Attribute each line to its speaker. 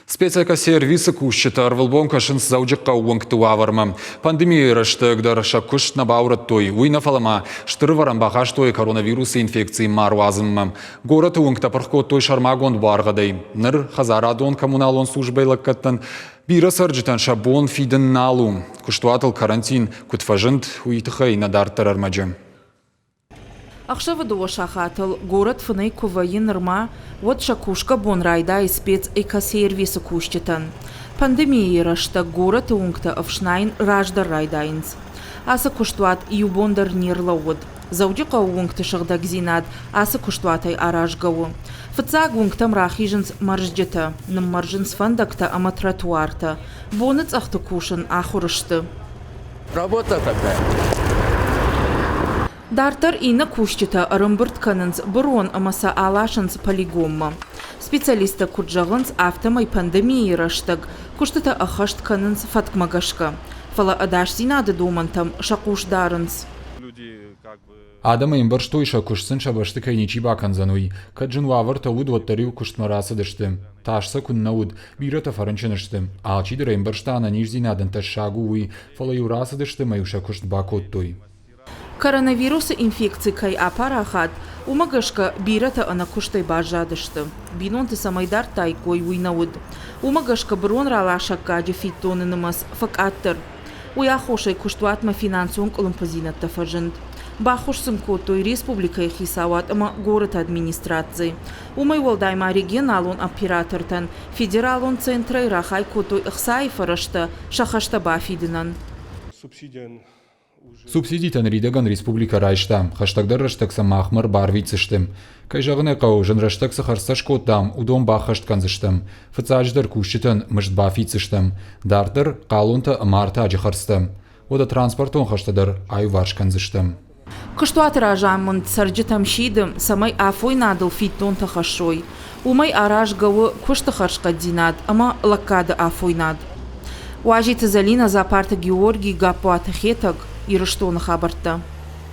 Speaker 1: Спецэка сервисы кущета арвылбон кашын зауджыққа уыңкты аварма. Пандемия раштыгдар шаккуш набаурат той. Уйна фалама штыр варамбағаш той коронавирус инфекции маруазымма. Город уыңкта пархкот той шармагон барғадай. Ныр хазарадон коммуналон службайлық каттан. Бира сарджитан шабон фиден налу. Куштуатыл карантин кутфажынт уйтыхай надартар армаджы.
Speaker 2: Ахшаваду шахатыл город фынай куваин нырма вот шакушка бон райда и спец экосервисы кущетан. Пандемия рашта город унгта авшнайн раждар райдайнс. Аса куштуат юбондар нирлауд. Заудика унгта шагдагзинад аса куштуатай аражгау. Фацаг унгтам рахиженс маржджета, нам марженс фандакта ама тротуарта. Бонец ахта кушан ахурышты.
Speaker 3: Работа такая.
Speaker 2: Дартар ина кущета рымбырт канынс бурон амаса алашынс полигомма. Специалиста курджагынс автомай пандемии раштаг, куштата ахашт канынс фаткмагашка. Фала адаш зинады домантам шакуш дарынс.
Speaker 1: Адама имбарштой шакушсын шабашты кайничи баканзануй. Каджин ваварта уд ваттарил куштмараса дышты. Ташса куннауд, бирата фаранчанышты. Алчидыра имбаршта ананиш зинадын ташагуй. Фала юраса дышты маю шакушт бакоттой.
Speaker 2: Коронавирус инфекции кай апарахат, умагашка бирата анакуштай бажадышты. Бинонты самайдар тайкой уйнауд. Умагашка брон ралашака дефитоны намас факаттыр. Уяхошай куштуатма финансонг лампазинат тафажынд. Бахошсым котой республика хисават ама город администрации. Умай волдайма регионалон оператортан, федералон центрай рахай котой ихсай фарашта шахашта бафидинан.
Speaker 1: Субсидийтан ридаган республика райштам, хаштагдар раштакса махмар барвицыштым. Кайжагыны қау жын раштакса харсаш коттам, удом бахашт канзыштым. Фацаждар кущитан мышт бафицыштым. Дартар қалунта марта ажихарстым. Ода транспортон хаштадар аю варш канзыштым.
Speaker 2: Кыштуатыр ажамын сарджитам шидым, самай афой надыл фиттон тахашой. Умай араж гавы кушты харшка динад, ама лаккады афой над. Уажиты залина за парта Георгий гапуаты хетаг, и что на хабарта.